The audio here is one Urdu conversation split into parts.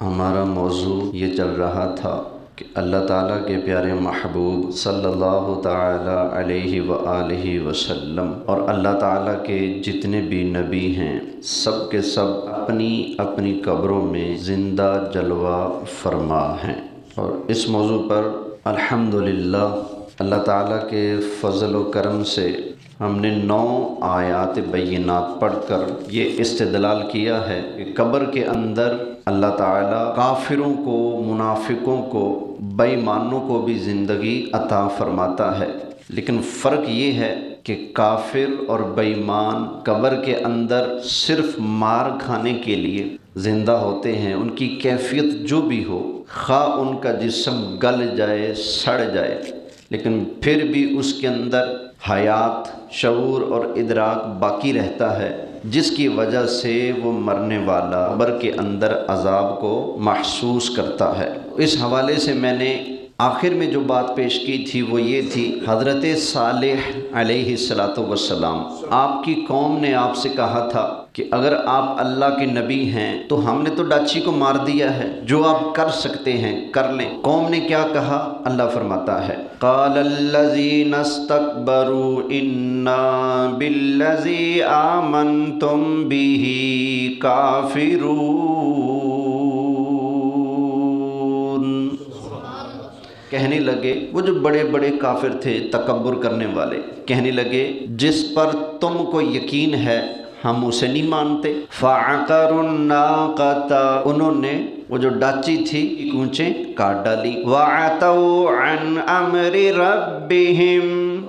ہمارا موضوع یہ چل رہا تھا کہ اللہ تعالیٰ کے پیارے محبوب صلی اللہ تعالیٰ علیہ وآلہ وسلم اور اللہ تعالیٰ کے جتنے بھی نبی ہیں سب کے سب اپنی اپنی قبروں میں زندہ جلوہ فرما ہیں۔ اور اس موضوع پر الحمدللہ اللہ تعالیٰ کے فضل و کرم سے ہم نے 9 آیات بینات پڑھ کر یہ استدلال کیا ہے کہ قبر کے اندر اللہ تعالیٰ کافروں کو، منافقوں کو، بے ایمانوں کو بھی زندگی عطا فرماتا ہے، لیکن فرق یہ ہے کہ کافر اور بے ایمان قبر کے اندر صرف مار کھانے کے لیے زندہ ہوتے ہیں۔ ان کی کیفیت جو بھی ہو، خواہ ان کا جسم گل جائے، سڑ جائے، لیکن پھر بھی اس کے اندر حیات، شعور اور ادراک باقی رہتا ہے، جس کی وجہ سے وہ مرنے والا قبر کے اندر عذاب کو محسوس کرتا ہے۔ اس حوالے سے میں نے آخر میں جو بات پیش کی تھی وہ یہ تھی، حضرت صالح علیہ السلام، آپ کی قوم نے آپ سے کہا تھا کہ اگر آپ اللہ کے نبی ہیں تو ہم نے تو ڈاچی کو مار دیا ہے، جو آپ کر سکتے ہیں کر لیں۔ قوم نے کیا کہا؟ اللہ فرماتا ہے قال الذین استکبروا انا بالذی آمنتم بہ کافرون۔ کہنے لگے، وہ جو بڑے بڑے کافر تھے، تکبر کرنے والے، کہنے لگے جس پر تم کو یقین ہے ہم اسے نہیں مانتے۔ فَعَقَرُوا النَّاقَةَ، انہوں نے وہ جو ڈاچی تھی اونچے کاٹ ڈالی۔ وَعَتَوْا عَنْ أَمْرِ رَبِّهِمْ،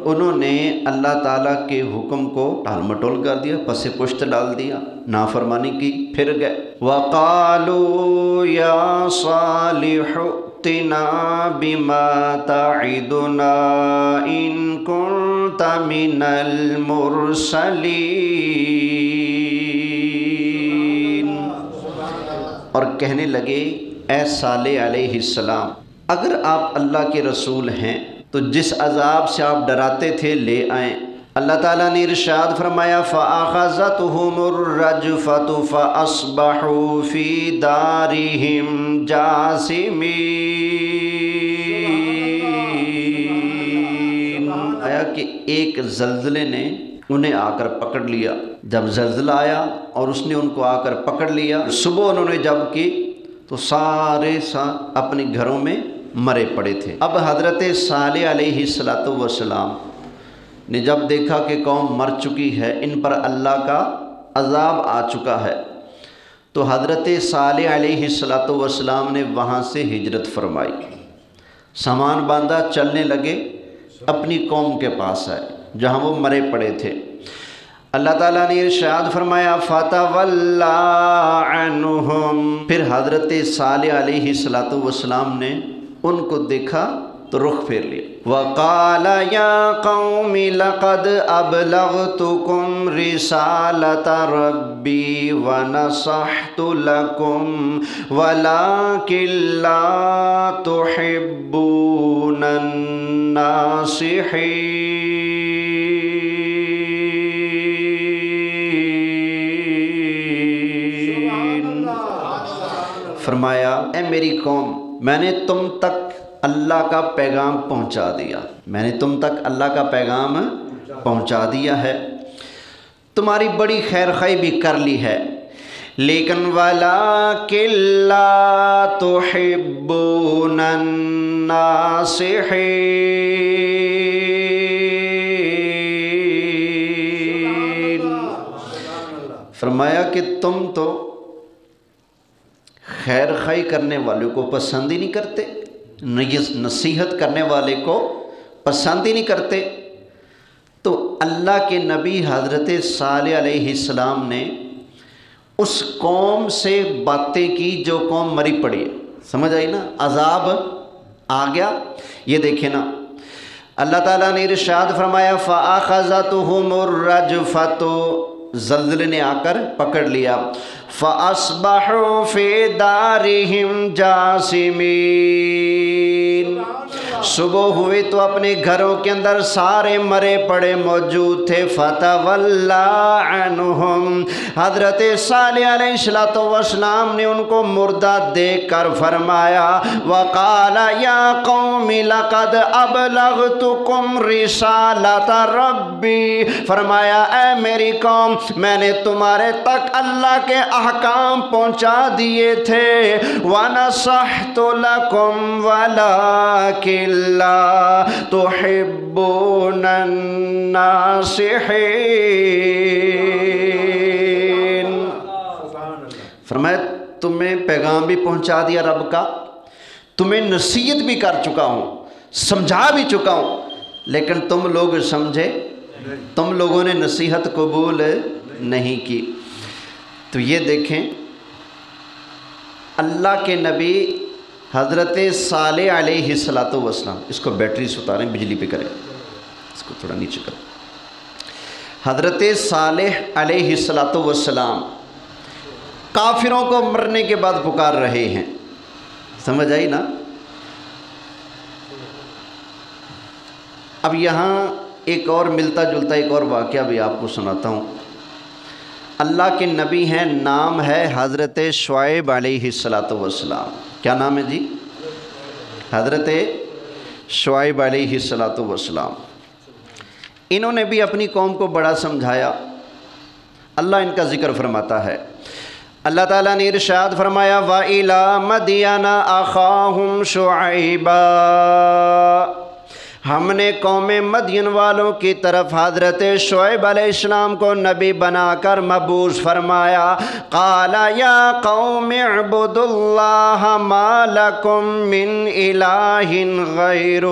انہوں نے اللہ تعالیٰ کے حکم کو ٹال مٹول کر دیا، پس پشت ڈال دیا، نافرمانی کی، پھر گئے۔ وَقَالُوا يَا صَالِحُ ائتنا بما تعدنا ان كنت من المرسلین، اور کہنے لگے اے صالح علیہ السلام، اگر آپ اللہ کے رسول ہیں تو جس عذاب سے آپ ڈراتے تھے لے آئیں۔ اللہ تعالیٰ نے ارشاد فرمایا فَأَخَذَتْهُمُ الرَّجْفَةُ فَأَصْبَحُوا فِي دَارِهِمْ جَاثِمِينَ، آیا کہ ایک زلزلے نے انہیں آ کر پکڑ لیا۔ جب زلزلہ آیا اور اس نے ان کو آ کر پکڑ لیا، صبح انہوں نے جب کی تو سارے اپنے گھروں میں مرے پڑے تھے۔ اب حضرت صالح علیہ السلام نے جب دیکھا کہ قوم مر چکی ہے، ان پر اللہ کا عذاب آ چکا ہے، تو حضرت صالح علیہ السلام نے وہاں سے ہجرت فرمائی، سامان باندھا، چلنے لگے، اپنی قوم کے پاس آئے جہاں وہ مرے پڑے تھے۔ اللہ تعالیٰ نے ارشاد فرمایا فَتَوَلَّى عَنْهُمْ، پھر حضرت صالح علیہ السلام نے ان کو دیکھا تو رخ پھیر لیا۔ وَقَالَ يَا قَوْمِ لَقَدْ أَبْلَغْتُكُمْ رِسَالَةَ رَبِّي وَنَصَحْتُ لَكُمْ وَلَكِنْ لَا تُحِبُّونَ النَّاصِحِينَ۔ فرمایا اے میری قوم، میں نے تم تک اللہ کا پیغام پہنچا دیا، میں نے تم تک اللہ کا پیغام پہنچا دیا ہے، تمہاری بڑی خیر خواہی بھی کر لی ہے، لیکن وَلَكِنْ لَا تُحِبُّونَ النَّاصِحِينَ، فرمایا کہ تم تو خیر خواہی کرنے والوں کو پسند ہی نہیں کرتے، نصیحت کرنے والے کو پسند ہی نہیں کرتے۔ تو اللہ کے نبی حضرت صالح علیہ السلام نے اس قوم سے باتیں کی جو قوم مری پڑی ہے، سمجھ آئی نا؟ عذاب آ گیا۔ یہ دیکھیں نا، اللہ تعالیٰ نے ارشاد فرمایا فَأَخَذَتْهُمُ الرَّجْفَةُ، زلزلے نے آ کر پکڑ لیا، فَأَصْبَحُوا فِي دَارِهِمْ جَاثِمِينَ، صبح ہوئی تو اپنے گھروں کے اندر سارے مرے پڑے موجود تھے. فتولا عنہم، حضرت صالح علیہ السلام نے ان کو مردہ دیکھ کر فرمایا وقال یا قوم لقد ابلغتکم رسالۃ ربی، فرمایا اے میری قوم میں نے تمہارے تک اللہ کے احکام پہنچا دیے تھے. وَنَصَحْتُ لَكُمْ وَلَكِنْ لَا تُحِبُّونَ النَّاصِحِينَ. فرمایا تمہیں پیغام بھی پہنچا دیا رب کا، تمہیں نصیحت بھی کر چکا ہوں، سمجھا بھی چکا ہوں، لیکن تم لوگ سمجھے، تم لوگوں نے نصیحت قبول نہیں کی. تو یہ دیکھیں اللہ کے نبی حضرت صالح علیہ السلام، اس کو بیٹری سے اتاریں، بجلی پہ کریں، اس کو تھوڑا نیچے کریں. حضرت صالح علیہ السلام کافروں کو مرنے کے بعد پکار رہے ہیں. سمجھ آئی نا؟ اب یہاں ایک اور ملتا جلتا ایک اور واقعہ بھی آپ کو سناتا ہوں. اللہ کے نبی ہیں، نام ہے حضرت شعیب علیہ السلام. کیا نام ہے جی؟ حضرت شعیب علیہ السلام. انہوں نے بھی اپنی قوم کو بڑا سمجھایا. اللہ ان کا ذکر فرماتا ہے، اللہ تعالیٰ نے ارشاد فرمایا وَإِلَى مَدْيَنَ أَخَاهُمْ شُعَيْبًا، ہم نے قوم مدین والوں کی طرف حضرت شعیب علیہ السلام کو نبی بنا کر مبعوث فرمایا. قال یا قوم اعبدوا اللہ ما لکم من الہ غیر،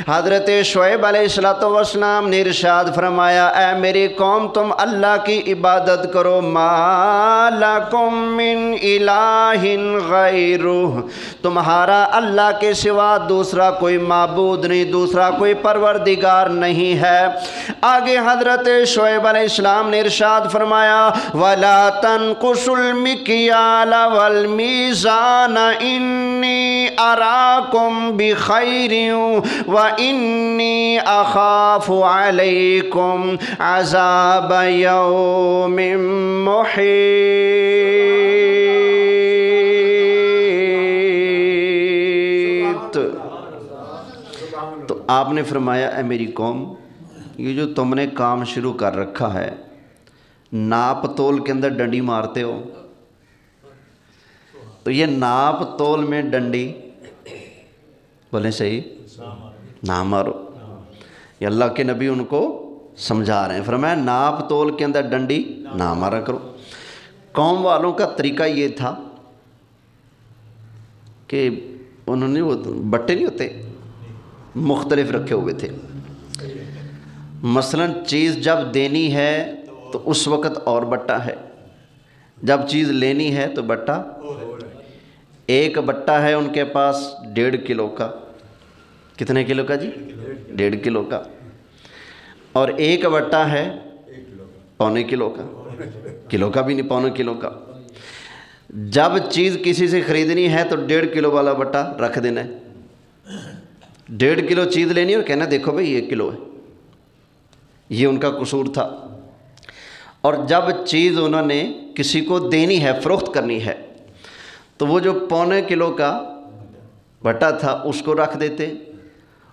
حضرت شعیب علیہ السلام نے ارشاد فرمایا اے میری قوم تم اللہ کی عبادت کرو. ما لکم من الہ غیر، تمہارا اللہ کے سوا دوسرا کوئی معبود نہیں، دوسرا کوئی پروردگار نہیں ہے. آگے حضرت شعیب علیہ السلام نے ارشاد فرمایا وَلَا تَنْقُصُوا الْمِكْيَالَ وَالْمِيزَانَ إِنِّي أَرَاكُمْ بِخَيْرٍ وَإِنِّي أَخَافُ عَلَيْكُمْ عَذَابَ يَوْمٍ مُحِيطٍ. تو آپ نے فرمایا اے میری قوم، یہ جو تم نے کام شروع کر رکھا ہے، ناپ تول کے اندر ڈنڈی مارتے ہو، تو یہ ناپ تول میں ڈنڈی بولیں صحیح نہ مارو. یہ اللہ کے نبی ان کو سمجھا رہے ہیں. فرمایا ناپ تول کے اندر ڈنڈی نہ مارا کرو. قوم والوں کا طریقہ یہ تھا کہ انہوں نے وہ بٹے نہیں ہوتے مختلف رکھے ہوئے تھے. مثلا چیز جب دینی ہے تو اس وقت اور بٹا ہے، جب چیز لینی ہے تو بٹا. ایک بٹا ہے ان کے پاس 1.5 کلو کا. کتنے کلو کا جی؟ 1.5 کلو کا. اور ایک بٹا ہے 1.25 کلو کا. کلو کا بھی نہیں، 1.25 کلو کا. جب چیز کسی سے خریدنی ہے تو 1.5 کلو والا بٹا رکھ دینا ہے. 1.5 کلو چیز لینی اور کہنا دیکھو بھئی 1 کلو ہے. یہ ان کا قصور تھا. اور جب چیز انہوں نے کسی کو دینی ہے، فروخت کرنی ہے، تو وہ جو 1.25 کلو کا بٹا تھا اس کو رکھ دیتے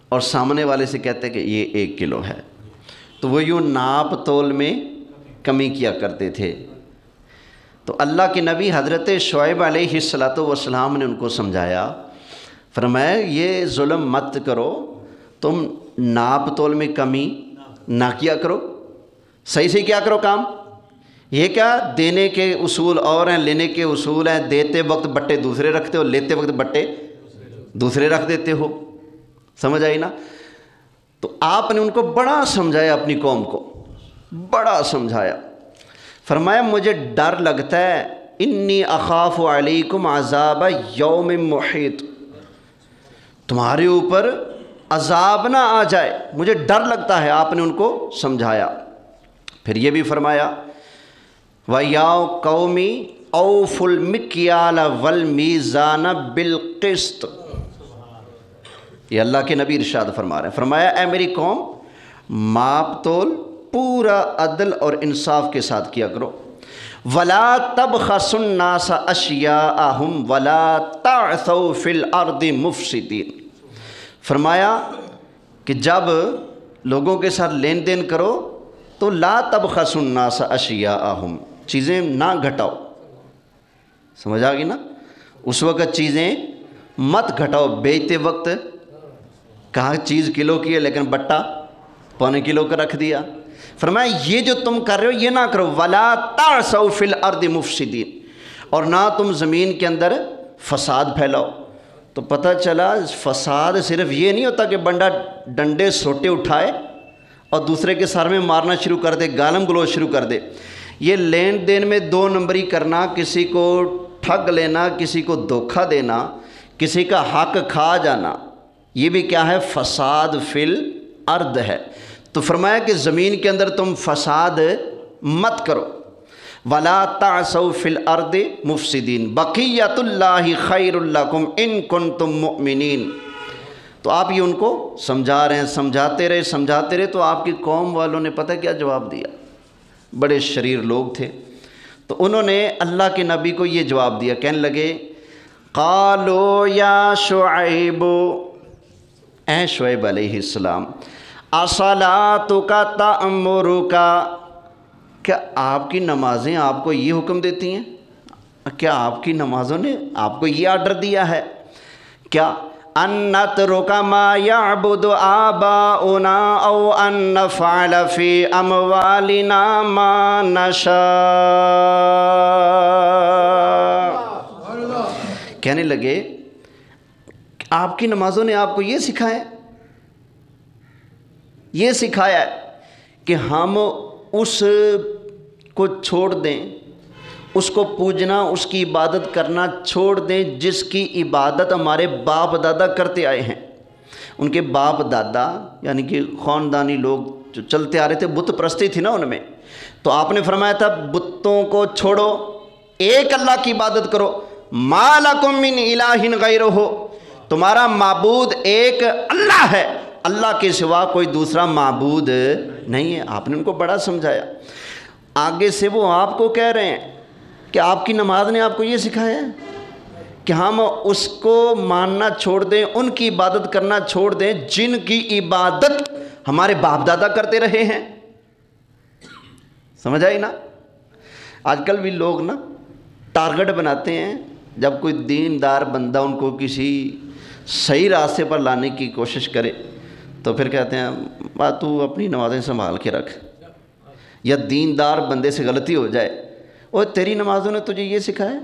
اور سامنے والے سے کہتے کہ یہ 1 کلو ہے. تو وہ یوں ناپ تول میں کمی کیا کرتے تھے. تو اللہ کے نبی حضرت شعیب علیہ السلام نے ان کو سمجھایا، فرمایا یہ ظلم مت کرو، تم ناپ تول میں کمی نہ کیا کرو، صحیح سے کیا کرو کام. یہ کیا دینے کے اصول اور ہیں، لینے کے اصول ہیں. دیتے وقت بٹے دوسرے رکھتے ہو، لیتے وقت بٹے دوسرے رکھ دیتے ہو. سمجھ آئی نا؟ تو آپ نے ان کو بڑا سمجھایا، اپنی قوم کو بڑا سمجھایا. فرمایا مجھے ڈر لگتا ہے، انی اخاف علیکم عذاب یوم محیط، تمہارے اوپر عذاب نہ آ جائے، مجھے ڈر لگتا ہے. آپ نے ان کو سمجھایا. پھر یہ بھی فرمایا وَيَا قَوْمِ أَوْفُوا الْمِكْيَالَ وَالْمِيزَانَ بِالْقِسْطِ، یہ اللہ کے نبی ارشاد فرما رہے ہیں، فرمایا اے میری قوم ماپ تول پورا عدل اور انصاف کے ساتھ کیا کرو، ولا تبخسوا الناس اشیاءہم ولا تعثوا فی الارض مفسدین۔ فرمایا کہ جب لوگوں کے ساتھ لین دین کرو تو لا تبخسوا الناس اشیاءہم، چیزیں نہ گھٹاؤ، سمجھ آ گئی نا؟ اس وقت چیزیں مت گھٹاؤ، بیچتے وقت کہا چیز کلو کی ہے لیکن بٹا پونے کلو کا رکھ دیا۔ فرمایا یہ جو تم کر رہے ہو یہ نہ کرو، ولا تعثوا فی الارض مفسدین، اور نہ تم زمین کے اندر فساد پھیلاؤ۔ تو پتہ چلا فساد صرف یہ نہیں ہوتا کہ بندہ ڈنڈے سوٹے اٹھائے اور دوسرے کے سر میں مارنا شروع کر دے، گالم گلوچ شروع کر دے۔ یہ لین دین میں دو نمبری کرنا، کسی کو ٹھگ لینا، کسی کو دھوکہ دینا، کسی کا حق کھا جانا، یہ بھی کیا ہے؟ فساد فی الارض ہے۔ تو فرمایا کہ زمین کے اندر تم فساد مت کرو، ولا تعثوا فی الارض مفسدین، بقیۃ اللہ خیر لکم ان کنتم مؤمنین۔ تو آپ یہ ان کو سمجھا رہے ہیں، سمجھاتے رہے تو آپ کی قوم والوں نے پتہ کیا جواب دیا؟ بڑے شریر لوگ تھے، تو انہوں نے اللہ کے نبی کو یہ جواب دیا، کہنے لگے قالوا یا شعیب، اے شعیب علیہ السلام، اصلاتک تأمرک، کیا آپ کی نمازیں آپ کو یہ حکم دیتی ہیں؟ کیا آپ کی نمازوں نے آپ کو یہ آرڈر دیا ہے کیا ان نترک ما یعبد آباؤنا او ان نفعل فی اموالنا ما نشاء؟ کہنے لگے آپ کی نمازوں نے آپ کو یہ سکھایا ہے کہ ہم اس کو چھوڑ دیں، اس کو پوجنا، اس کی عبادت کرنا چھوڑ دیں جس کی عبادت ہمارے باپ دادا کرتے آئے ہیں۔ ان کے باپ دادا یعنی کہ خاندانی لوگ جو چلتے آ رہے تھے، بت پرستی تھی نا ان میں، تو آپ نے فرمایا تھا بتوں کو چھوڑو، ایک اللہ کی عبادت کرو، ما لکم من الہ غیرہ، تمہارا معبود ایک اللہ ہے، اللہ کے سوا کوئی دوسرا معبود نہیں ہے۔ آپ نے ان کو بڑا سمجھایا۔ آگے سے وہ آپ کو کہہ رہے ہیں کہ آپ کی نماز نے آپ کو یہ سکھایا ہے کہ ہم اس کو ماننا چھوڑ دیں، ان کی عبادت کرنا چھوڑ دیں جن کی عبادت ہمارے باپ دادا کرتے رہے ہیں۔ سمجھ آئی نا؟ آج کل بھی لوگ نا ٹارگٹ بناتے ہیں، جب کوئی دیندار بندہ ان کو کسی صحیح راستے پر لانے کی کوشش کرے تو پھر کہتے ہیں تو اپنی نمازیں سنبھال کے رکھ، یا دیندار بندے سے غلطی ہو جائے، اوہ تیری نمازوں نے تجھے یہ سکھایا،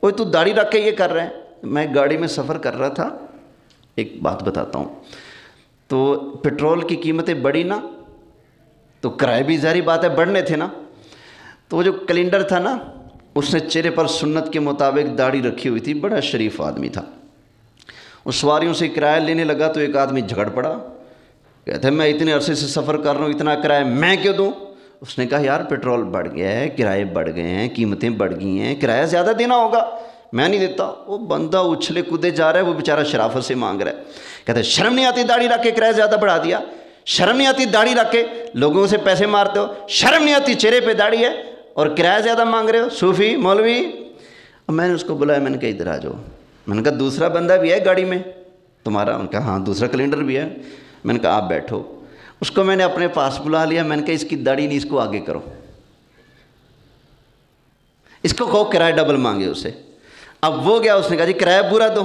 اوہ تو داڑھی رکھ کے یہ کر رہے ہیں۔ میں گاڑی میں سفر کر رہا تھا، ایک بات بتاتا ہوں، تو پٹرول کی قیمتیں بڑھی نا، تو کرائے بھی ظاہری بات ہے بڑھنے تھے نا، تو وہ جو کیلنڈر تھا نا اس نے چہرے پر سنت کے مطابق داڑھی رکھی ہوئی تھی، بڑا شریف آدمی تھا۔ اس سواریوں سے کرایہ لینے لگا تو ایک آدمی جھگڑ پڑا، کہتے ہیں میں اتنے عرصے سے سفر کر رہا ہوں، اتنا کرایہ میں کیوں دوں؟ اس نے کہا یار پیٹرول بڑھ گیا ہے، کرائے بڑھ گئے ہیں، قیمتیں بڑھ گئی ہیں، کرایہ زیادہ دینا ہوگا، میں نہیں دیتا۔ وہ بندہ اچھلے کودے جا رہا ہے، وہ بیچارہ شرافت سے مانگ رہا ہے، کہتے ہیں شرم نہیں آتی داڑھی رکھ کے کرایہ زیادہ بڑھا دیا؟ شرم نہیں آتی داڑھی رکھ کے لوگوں سے پیسے مارتے ہو؟ شرم نہیں آتی چہرے پہ داڑھی ہے اور کرایہ زیادہ مانگ رہے ہو؟ صوفی مولوی۔ اور میں نے اس کو بلایا، میں نے کہا ادھر آ جاؤ، میں نے کہا دوسرا بندہ بھی ہے گاڑی میں تمہارا؟ انہوں نے کہا ہاں دوسرا کیلنڈر بھی ہے۔ میں نے کہا آپ بیٹھو۔ اس کو میں نے اپنے پاس بلا لیا، میں نے کہا اس کی داڑھی نہیں، اس کو آگے کرو، اس کو کہو کرایہ ڈبل مانگے اسے۔ اب وہ گیا، اس نے کہا جی کرایہ پورا دو۔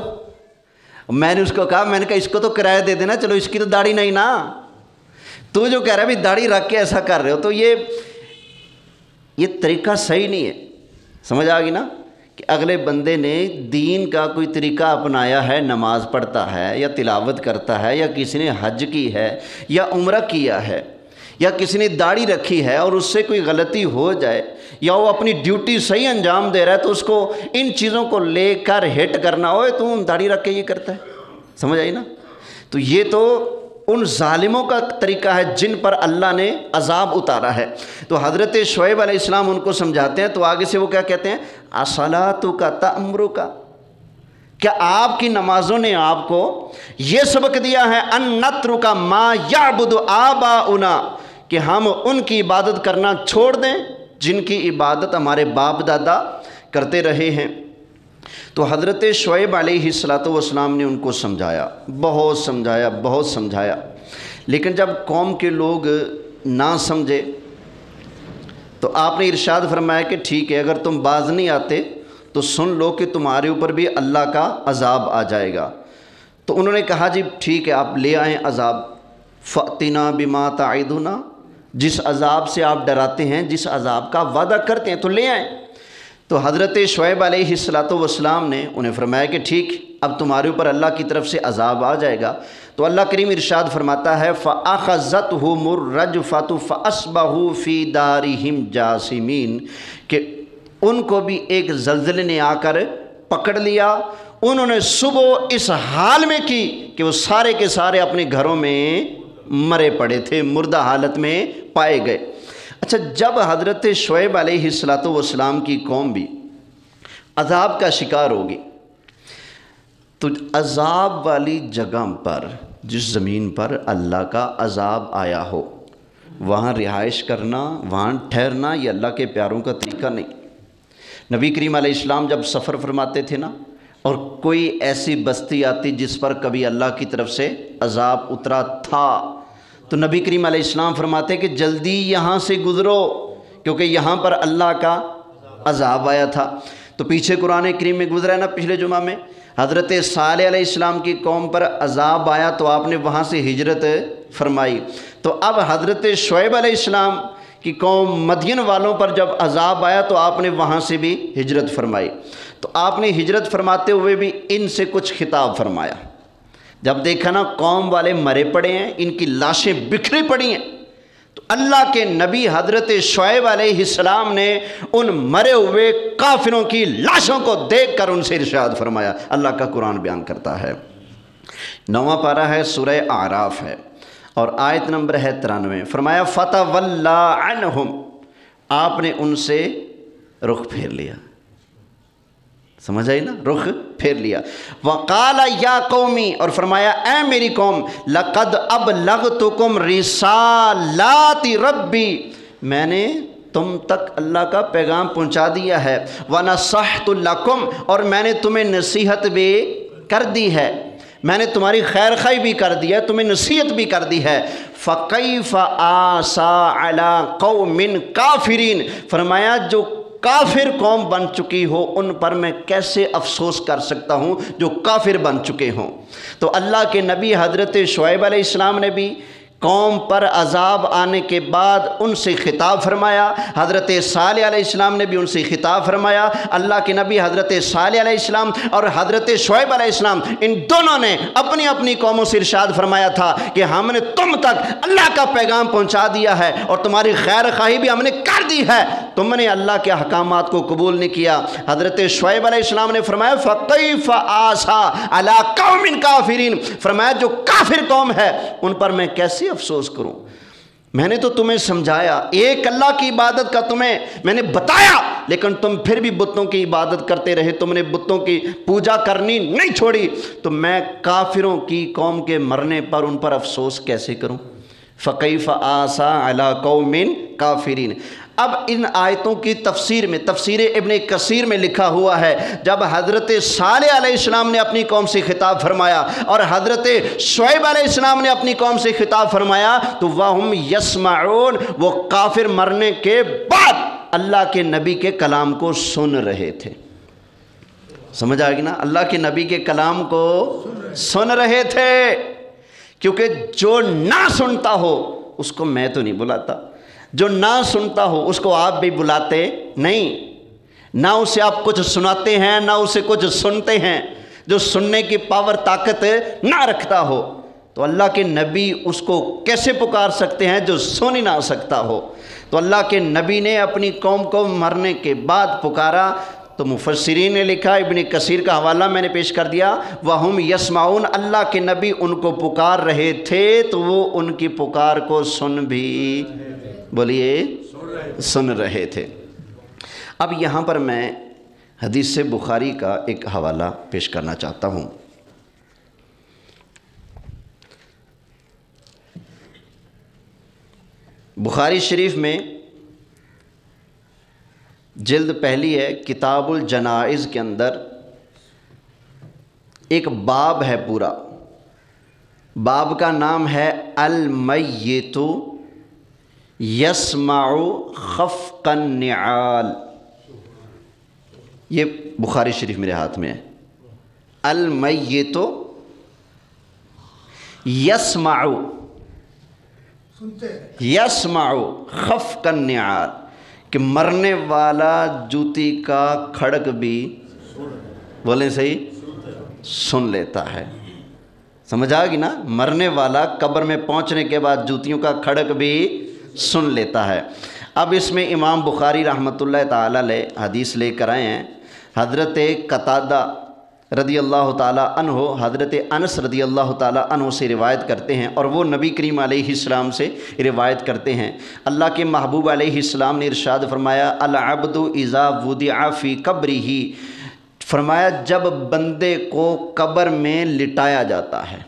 میں نے اس کو کہا، میں نے کہا اس کو تو کرایہ دے دینا، چلو اس کی تو داڑھی نہیں نا، تو جو کہہ رہا ہے بھی داڑھی رکھ کے ایسا کر رہے ہو، تو یہ طریقہ صحیح نہیں ہے۔ سمجھ آ گئی نا کہ اگلے بندے نے دین کا کوئی طریقہ اپنایا ہے، نماز پڑھتا ہے یا تلاوت کرتا ہے، یا کسی نے حج کی ہے یا عمرہ کیا ہے، یا کسی نے داڑھی رکھی ہے اور اس سے کوئی غلطی ہو جائے، یا وہ اپنی ڈیوٹی صحیح انجام دے رہا ہے، تو اس کو ان چیزوں کو لے کر ہٹ کرنا ہوئے تو داڑھی رکھ کے یہ کرتا ہے۔ سمجھ آئی نا؟ تو یہ تو ان ظالموں کا طریقہ ہے جن پر اللہ نے عذاب اتارا ہے۔ تو حضرت شعیب علیہ السلام ان کو سمجھاتے ہیں، تو آگے سے وہ کیا کہتے ہیں؟ اصلاتک تأمرک، کیا آپ کی نمازوں نے آپ کو یہ سبق دیا ہے ان نترک ما یعبد آباؤنا، کہ ہم ان کی عبادت کرنا چھوڑ دیں جن کی عبادت ہمارے باپ دادا کرتے رہے ہیں؟ تو حضرت شعیب علیہ السلام نے ان کو سمجھایا، بہت سمجھایا، بہت سمجھایا، لیکن جب قوم کے لوگ نہ سمجھے تو آپ نے ارشاد فرمایا کہ ٹھیک ہے، اگر تم باز نہیں آتے تو سن لو کہ تمہارے اوپر بھی اللہ کا عذاب آ جائے گا۔ تو انہوں نے کہا جی ٹھیک ہے، آپ لے آئیں عذاب، فَأْتِنَا بِمَا تَعِدُنَا، جس عذاب سے آپ ڈراتے ہیں، جس عذاب کا وعدہ کرتے ہیں تو لے آئیں۔ تو حضرت شعیب علیہ السلام نے انہیں فرمایا کہ ٹھیک، اب تمہارے اوپر اللہ کی طرف سے عذاب آ جائے گا۔ تو اللہ کریم ارشاد فرماتا ہے فَأَخَذَتْهُمُ الرَّجْفَةُ فَأَصْبَحُوا فِي دَارِهِمْ جَاثِمِينَ، کہ ان کو بھی ایک زلزلے نے آ کر پکڑ لیا، انہوں نے صبح اس حال میں کی کہ وہ سارے کے سارے اپنے گھروں میں مرے پڑے تھے، مردہ حالت میں پائے گئے۔ اچھا، جب حضرت شعیب علیہ السلام کی قوم بھی عذاب کا شکار ہوگی تو عذاب والی جگہ پر، جس زمین پر اللہ کا عذاب آیا ہو، وہاں رہائش کرنا، وہاں ٹھہرنا، یہ اللہ کے پیاروں کا طریقہ نہیں۔ نبی کریم علیہ السلام جب سفر فرماتے تھے نا، اور کوئی ایسی بستی آتی جس پر کبھی اللہ کی طرف سے عذاب اترا تھا، تو نبی کریم علیہ السلام فرماتے کہ جلدی یہاں سے گزرو، کیونکہ یہاں پر اللہ کا عذاب آیا تھا۔ تو پیچھے قرآن کریم میں گزرا ہے نا، پچھلے جمعہ میں حضرت صالح علیہ السلام کی قوم پر عذاب آیا تو آپ نے وہاں سے ہجرت فرمائی۔ تو اب حضرت شعیب علیہ السلام کی قوم مدین والوں پر جب عذاب آیا تو آپ نے وہاں سے بھی ہجرت فرمائی۔ تو آپ نے ہجرت فرماتے ہوئے بھی ان سے کچھ خطاب فرمایا۔ جب دیکھا نا قوم والے مرے پڑے ہیں، ان کی لاشیں بکھری پڑی ہیں، تو اللہ کے نبی حضرت شعیب علیہ السلام نے ان مرے ہوئے کافروں کی لاشوں کو دیکھ کر ان سے ارشاد فرمایا۔ اللہ کا قرآن بیان کرتا ہے، 9واں پارہ ہے، سورہ اعراف ہے، اور آیت نمبر ہے 93۔ فرمایا فَتَوَلَّا عَنْهُمْ، آپ نے ان سے رخ پھیر لیا، سمجھ آئی نا، رخ پھیر لیا۔ وَقَالَ يَا قَوْمِ، اور فرمایا اے میری قوم، لَقَدْ أَبْلَغْتُكُمْ رِسَالَاتِ رَبِّي، میں نے تم تک اللہ کا پیغام پہنچا دیا ہے، وَنَصَحْتُ لَكُمْ، اور میں نے تمہیں نصیحت بھی کر دی ہے، میں نے تمہاری خیر خواہی بھی کر دی ہے، تمہیں نصیحت بھی کر دی ہے۔ فَكَيْفَ آسَىٰ عَلَىٰ قَوْمٍ كَافِرِينَ، فرمایا جو کافر قوم بن چکی ہو ان پر میں کیسے افسوس کر سکتا ہوں جو کافر بن چکے ہوں۔ تو اللہ کے نبی حضرت شعیب علیہ السلام نے بھی قوم پر عذاب آنے کے بعد ان سے خطاب فرمایا، حضرت صالح علیہ السلام نے بھی ان سے خطاب فرمایا۔ اللہ کے نبی حضرت صالح علیہ السلام اور حضرت شعیب علیہ السلام ان دونوں نے اپنی اپنی قوموں سے ارشاد فرمایا تھا کہ ہم نے تم تک اللہ کا پیغام پہنچا دیا ہے اور تمہاری خیر خواہی بھی ہم نے کر دی ہے، تم نے اللہ کے احکامات کو قبول نہیں کیا۔ حضرت شعیب علیہ السلام نے فرمایا فَكَيْفَ آسَىٰ عَلَىٰ قَوْمٍ كَافِرِينَ، فرمایا جو کافر قوم ہے ان پر میں کیسے افسوس کروں، میں نے تو تمہیں سمجھایا، ایک اللہ کی عبادت کا تمہیں میں نے بتایا، لیکن تم پھر بھی بتوں کی عبادت کرتے رہے، تم نے بتوں کی پوجا کرنی نہیں چھوڑی، تو میں کافروں کی قوم کے مرنے پر ان پر افسوس کیسے کروں؟ فَكَيْفَ آسَىٰ عَلَىٰ قَوْمٍ كَافِرِينَ۔ اب ان آیتوں کی تفسیر میں، تفسیر ابن کثیر میں لکھا ہوا ہے، جب حضرت صالح علیہ السلام نے اپنی قوم سے خطاب فرمایا اور حضرت شعیب علیہ السلام نے اپنی قوم سے خطاب فرمایا تو وَهُمْ يَسْمَعُونَ، وہ کافر مرنے کے بعد اللہ کے نبی کے کلام کو سن رہے تھے۔ سمجھ آئے گی نا، اللہ کے نبی کے کلام کو سن رہے تھے، کیونکہ جو نہ سنتا ہو اس کو میں تو نہیں بلاتا، جو نہ سنتا ہو اس کو آپ بھی بلاتے نہیں، نہ اسے آپ کچھ سناتے ہیں نہ اسے کچھ سنتے ہیں، جو سننے کی پاور طاقت نہ رکھتا ہو تو اللہ کے نبی اس کو کیسے پکار سکتے ہیں جو سن ہی نہ سکتا ہو؟ تو اللہ کے نبی نے اپنی قوم کو مرنے کے بعد پکارا، تو مفسرین نے لکھا، ابن کثیر کا حوالہ میں نے پیش کر دیا، وَهُمْ يَسْمَعُونَ، اللہ کے نبی ان کو پکار رہے تھے تو وہ ان کی پکار کو سن بھی، بولیے، سن رہے تھے۔ اب یہاں پر میں حدیث سے بخاری کا ایک حوالہ پیش کرنا چاہتا ہوں۔ بخاری شریف میں جلد پہلی ہے، کتاب الجنائز کے اندر ایک باب ہے پورا، باب کا نام ہے المیت یسمع خفق النعال۔ یہ بخاری شریف میرے ہاتھ میں ہے، المیت یسمع خفق النعال، کہ مرنے والا جوتی کا کھڑک بھی، بولیں صحیح، سن لیتا ہے۔ سمجھ آ گئی نا؟ مرنے والا قبر میں پہنچنے کے بعد جوتیوں کا کھڑک بھی سن لیتا ہے۔ اب اس میں امام بخاری رحمۃ اللہ تعالی علیہ حدیث لے کر آئے ہیں، حضرت قتادہ رضی اللہ تعالیٰ عنہ حضرت انس رضی اللہ تعالیٰ عنہ سے روایت کرتے ہیں، اور وہ نبی کریم علیہ السلام سے روایت کرتے ہیں۔ اللہ کے محبوب علیہ السلام نے ارشاد فرمایا، العبد اذا وضع فی قبرہ، فرمایا جب بندے کو قبر میں لٹایا جاتا ہے،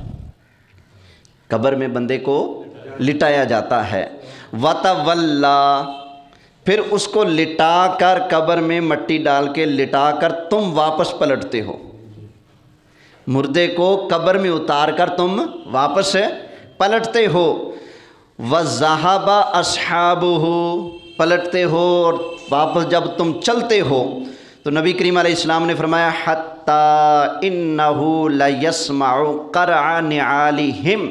قبر میں بندے کو لٹایا جاتا ہے، وتولا، پھر اس کو لٹا کر قبر میں مٹی ڈال کے لٹا کر تم واپس پلٹتے ہو، مردے کو قبر میں اتار کر تم واپس پلٹتے ہو، وَذَهَبَ أَصْحَابُهُ، پلٹتے ہو اور واپس جب تم چلتے ہو، تو نبی کریم علیہ السلام نے فرمایا حَتَّى إِنَّهُ لَيَسْمَعُ قَرْعَ نِعَالِهِمْ،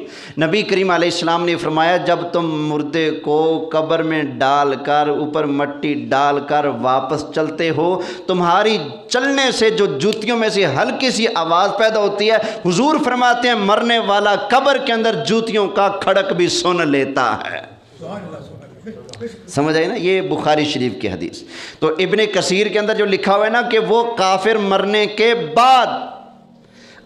نبی کریم علیہ السلام نے فرمایا جب تم مردے کو قبر میں ڈال کر اوپر مٹی ڈال کر واپس چلتے ہو، تمہاری چلنے سے جو جوتیوں میں سے ہلکی سی آواز پیدا ہوتی ہے، حضور فرماتے ہیں مرنے والا قبر کے اندر جوتیوں کا کھڑک بھی سن لیتا ہے۔ سمجھ آئی نا؟ یہ بخاری شریف کی حدیث۔ تو ابن کثیر کے اندر جو لکھا ہوا ہے نا کہ وہ کافر مرنے کے بعد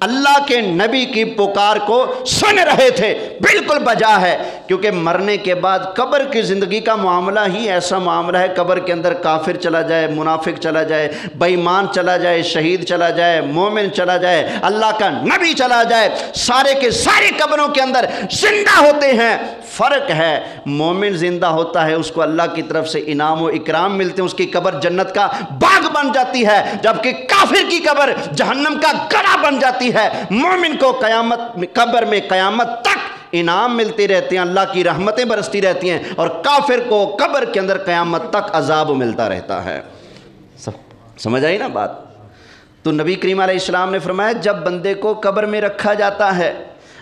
اللہ کے نبی کی پکار کو سن رہے تھے، بالکل بجا ہے، کیونکہ مرنے کے بعد قبر کی زندگی کا معاملہ ہی ایسا معاملہ ہے، قبر کے اندر کافر چلا جائے، منافق چلا جائے، بے ایمان چلا جائے، شہید چلا جائے، مومن چلا جائے، اللہ کا نبی چلا جائے، سارے کے سارے قبروں کے اندر زندہ ہوتے ہیں۔ فرق ہے، مومن زندہ ہوتا ہے، اس کو اللہ کی طرف سے انعام و اکرام ملتے ہیں، اس کی قبر جنت کا باغ بن جاتی ہے، جبکہ کافر کی قبر جہنم کا گڑھا بن جاتی ہے۔ مومن کو قبر میں قیامت تک انعام ملتے رہتے ہیں، اللہ کی رحمتیں برستی رہتی ہیں، اور کافر کو قبر کے اندر قیامت تک عذاب ملتا رہتا ہے۔ سمجھ آئی نا بات؟ تو نبی کریم علیہ السلام نے فرمایا جب بندے کو قبر میں رکھا جاتا ہے،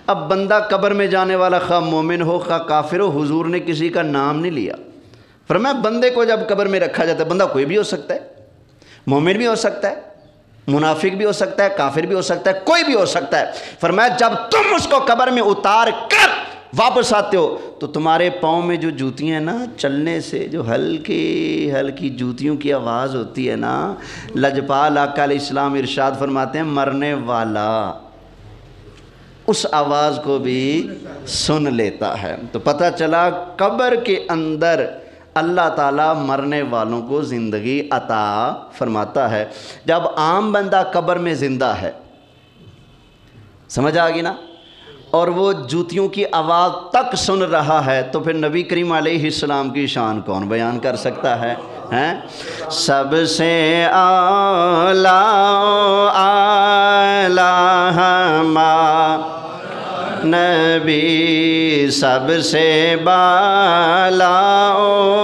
اب بندہ قبر میں جانے والا خواہ مومن ہو خواہ کافر ہو، حضور نے کسی کا نام نہیں لیا، فرمایا بندے کو جب قبر میں رکھا جاتا ہے، بندہ کوئی بھی ہو سکتا ہے، مومن بھی ہو سکتا ہے، منافق بھی ہو سکتا ہے، کافر بھی ہو سکتا ہے، کوئی بھی ہو سکتا ہے، فرمایا جب تم اس کو قبر میں اتار کر واپس آتے ہو تو تمہارے پاؤں میں جو جوتیاں ہیں نا، چلنے سے جو ہلکی ہلکی جوتیوں کی آواز ہوتی ہے نا، لجپال آقا علیہ السلام ارشاد فرماتے ہیں مرنے والا اس آواز کو بھی سن لیتا ہے۔ تو پتہ چلا قبر کے اندر اللہ تعالیٰ مرنے والوں کو زندگی عطا فرماتا ہے۔ جب عام بندہ قبر میں زندہ ہے، سمجھ آ گئی نا، اور وہ جوتیوں کی آواز تک سن رہا ہے، تو پھر نبی کریم علیہ السلام کی شان کون بیان کر سکتا ہے؟ سب سے اعلیٰ نبی، سب سے بالا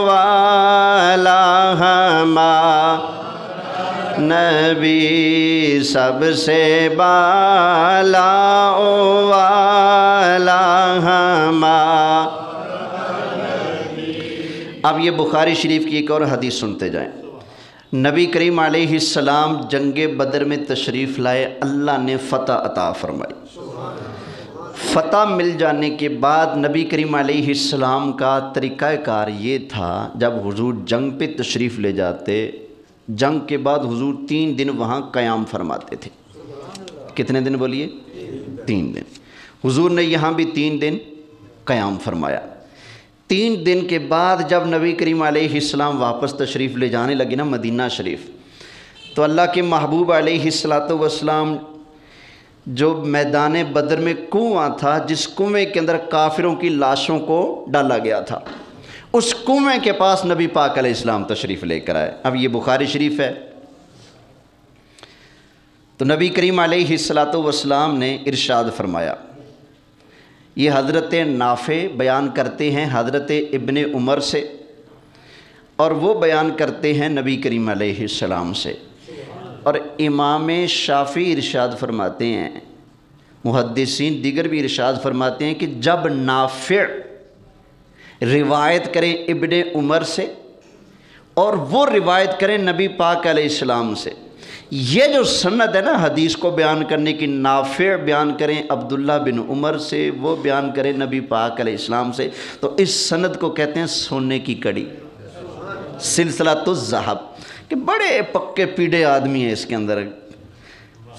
والا نبی، سب سے بالا والا اب یہ بخاری شریف کی ایک اور حدیث سنتے جائیں۔ نبی کریم علیہ السلام جنگ بدر میں تشریف لائے، اللہ نے فتح عطا فرمائی۔ فتح مل جانے کے بعد نبی کریم علیہ السلام کا طریقہ کار یہ تھا، جب حضور جنگ پہ تشریف لے جاتے، جنگ کے بعد حضور 3 دن وہاں قیام فرماتے تھے۔ کتنے دن بولیے؟ 3 دن۔ حضور نے یہاں بھی 3 دن قیام فرمایا۔ 3 دن کے بعد جب نبی کریم علیہ السلام واپس تشریف لے جانے لگے نا مدینہ شریف، تو اللہ کے محبوب علیہ الصلوۃ والسلام جو میدان بدر میں کنواں تھا، جس کنویں کے اندر کافروں کی لاشوں کو ڈالا گیا تھا، اس کنویں کے پاس نبی پاک علیہ السلام تشریف لے کر آئے۔ اب یہ بخاری شریف ہے۔ تو نبی کریم علیہ الصلوۃ والسلام نے ارشاد فرمایا، یہ حضرت نافع بیان کرتے ہیں حضرت ابن عمر سے، اور وہ بیان کرتے ہیں نبی کریم علیہ السلام سے، اور امام شافعی ارشاد فرماتے ہیں، محدثین دیگر بھی ارشاد فرماتے ہیں کہ جب نافع روایت کریں ابن عمر سے اور وہ روایت کریں نبی پاک علیہ السلام سے، یہ جو سند ہے نا حدیث کو بیان کرنے کی، نافع بیان کریں عبداللہ بن عمر سے، وہ بیان کریں نبی پاک علیہ السلام سے، تو اس سند کو کہتے ہیں سونے کی کڑی، سلسلۃ الذہب، کہ بڑے پکے پیڑے آدمی ہیں اس کے اندر،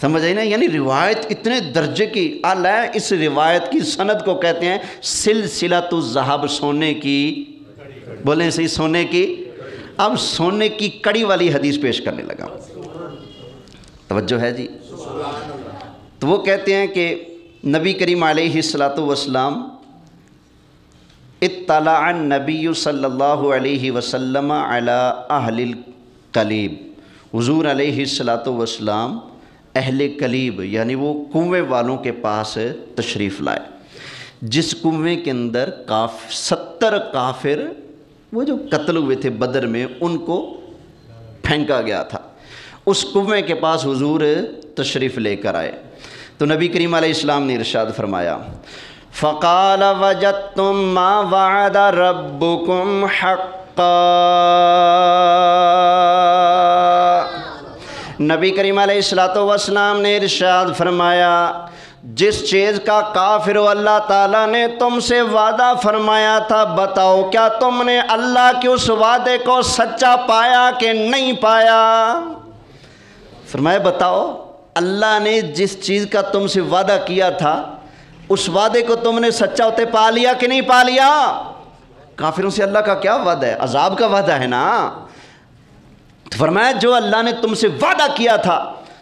سمجھ آئی نا؟ یعنی روایت اتنے درجے کی اعلیٰ ہے، اس روایت کی سند کو کہتے ہیں سلسلۃ الذہب، سونے کی، بولیں صحیح، سونے کی۔ اب سونے کی کڑی والی حدیث پیش کرنے لگا، توجہ ہے جی؟ تو وہ کہتے ہیں کہ نبی کریم علیہ الصلوۃ والسلام اطلع النبی صلی اللہ علیہ وسلم علی اہل القلیب، حضور علیہ الصلوۃ والسلام اہل قلیب یعنی وہ کنویں والوں کے پاس تشریف لائے، جس کنویں کے اندر 70 کافر وہ جو قتل ہوئے تھے بدر میں، ان کو پھینکا گیا تھا، اس کنویں کے پاس حضور تشریف لے کر آئے۔ تو نبی کریم علیہ السلام نے ارشاد فرمایا، فقال وجدتم ما وعد ربكم حقا، نبی کریم علیہ الصلوۃ والسلام نے ارشاد فرمایا، جس چیز کا کافر و اللہ تعالیٰ نے تم سے وعدہ فرمایا تھا، بتاؤ کیا تم نے اللہ کے اس وعدے کو سچا پایا کہ نہیں پایا؟ فرمایا بتاؤ اللہ نے جس چیز کا تم سے وعدہ کیا تھا، اس وعدے کو تم نے سچا ہوتے پا لیا کہ نہیں پا لیا؟ کافروں سے اللہ کا کیا وعدہ ہے؟ عذاب کا وعدہ ہے نا۔ تو فرمایا جو اللہ نے تم سے وعدہ کیا تھا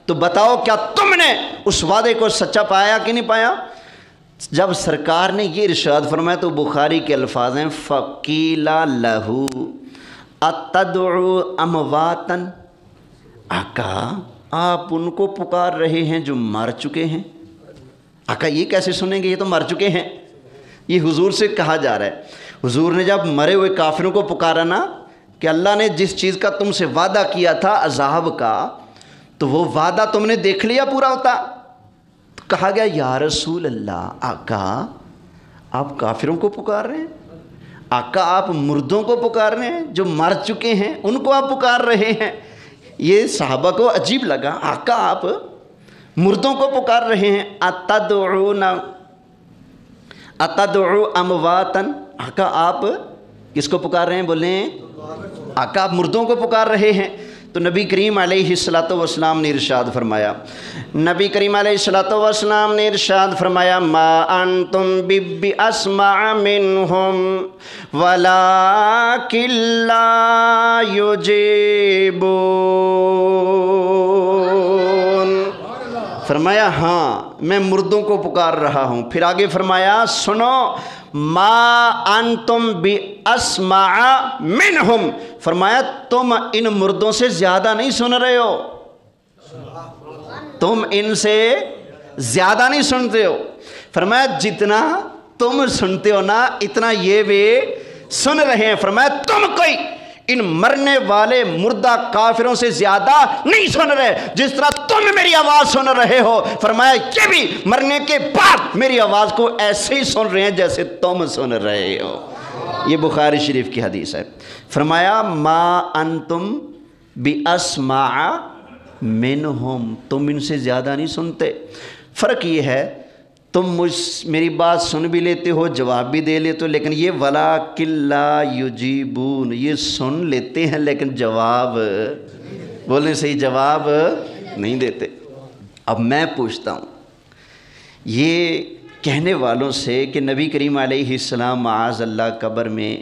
تو بتاؤ کیا تم نے اس وعدے کو سچا پایا کہ نہیں پایا؟ جب سرکار نے یہ ارشاد فرمایا تو بخاری کے الفاظ ہیں، فَقِيلَ لَهُ أَتَدْعُو أَمْوَاتًا، آقا آپ ان کو پکار رہے ہیں جو مر چکے ہیں؟ آقا یہ کیسے سنیں گے، یہ تو مر چکے ہیں۔ یہ حضور سے کہا جا رہا ہے، حضور نے جب مرے ہوئے کافروں کو پکارا نا کہ اللہ نے جس چیز کا تم سے وعدہ کیا تھا عذاب کا، تو وہ وعدہ تم نے دیکھ لیا پورا ہوتا؟ تو کہا گیا یا رسول اللہ، آقا آپ کافروں کو پکار رہے ہیں، آقا آپ مردوں کو پکار رہے ہیں جو مر چکے ہیں، ان کو آپ پکار رہے ہیں۔ یہ صحابہ کو عجیب لگا، آقا آپ مردوں کو پکار رہے ہیں، اتدعو امواتا، آقا آپ کس کو پکار رہے ہیں؟ بولیں آقا آپ مردوں کو پکار رہے ہیں۔ تو نبی کریم علیہ الصلوۃ والسلام نے ارشاد فرمایا، نبی کریم علیہ الصلوۃ والسلام نے ارشاد فرمایا، ما انتم باسمع منہم ولکن لا یجیبون، فرمایا ہاں میں مردوں کو پکار رہا ہوں۔ پھر آگے فرمایا سنو، ما انتم باسمع منہم، فرمایا تم ان مردوں سے زیادہ نہیں سن رہے ہو، تم ان سے زیادہ نہیں سنتے ہو، فرمایا جتنا تم سنتے ہو نا اتنا یہ بھی سن رہے ہیں، فرمایا تم کوئی ان مرنے والے مردہ کافروں سے زیادہ نہیں سن رہے، جس طرح تم میری آواز سن رہے ہو، فرمایا یہ بھی مرنے کے بعد میری آواز کو ایسے ہی سن رہے ہیں جیسے تم سن رہے ہو۔ یہ بخاری شریف کی حدیث ہے۔ فرمایا ما انتم باسمع منہم، تم ان سے زیادہ نہیں سنتے۔ فرق یہ ہے تم میری بات سن بھی لیتے ہو، جواب بھی دے لیتے ہو، لیکن یہ ولکن لا یجیبون، یہ سن لیتے ہیں لیکن جواب، بولیں صحیح، جواب نہیں دیتے۔ اب میں پوچھتا ہوں یہ کہنے والوں سے کہ نبی کریم علیہ السلام معاذ اللہ قبر میں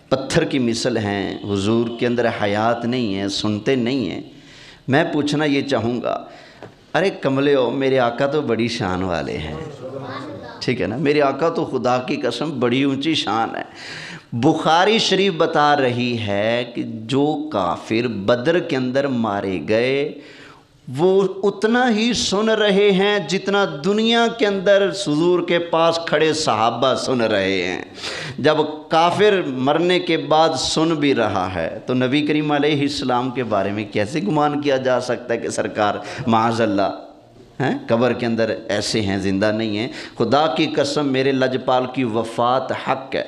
پتھر کی مثل ہیں، حضور کے اندر حیات نہیں ہے، سنتے نہیں ہیں، میں پوچھنا یہ چاہوں گا، ارے کملے ہو، میرے آقا تو بڑی شان والے ہیں، ٹھیک ہے نا، میرے آقا تو خدا کی قسم بڑی اونچی شان ہے۔ بخاری شریف بتا رہی ہے کہ جو کافر بدر کے اندر مارے گئے وہ اتنا ہی سن رہے ہیں جتنا دنیا کے اندر حضور کے پاس کھڑے صحابہ سن رہے ہیں۔ جب کافر مرنے کے بعد سن بھی رہا ہے تو نبی کریم علیہ السلام کے بارے میں کیسے گمان کیا جا سکتا ہے کہ سرکار معاذ اللہ قبر کے اندر ایسے ہیں، زندہ نہیں ہیں؟ خدا کی قسم میرے لجپال کی وفات حق ہے،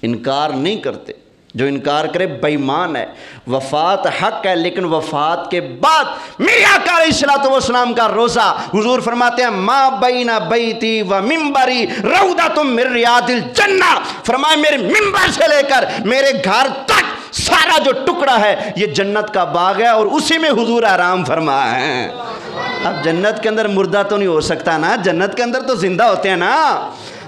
انکار نہیں کرتے، جو انکار کرے بے ایمان ہے۔ وفات حق ہے، لیکن وفات کے بعد میرے آقا علیہ الصلوۃ والسلام کا روزہ، حضور فرماتے ہیں ما بین بیتی و منبری روضۃ من ریاض الجنہ، فرمائے میرے منبر سے لے کر میرے گھر تک سارا جو ٹکڑا ہے یہ جنت کا باغ ہے، اور اسی میں حضور آرام فرما ہے۔ اب جنت کے اندر مردہ تو نہیں ہو سکتا نا، جنت کے اندر تو زندہ ہوتے ہیں نا،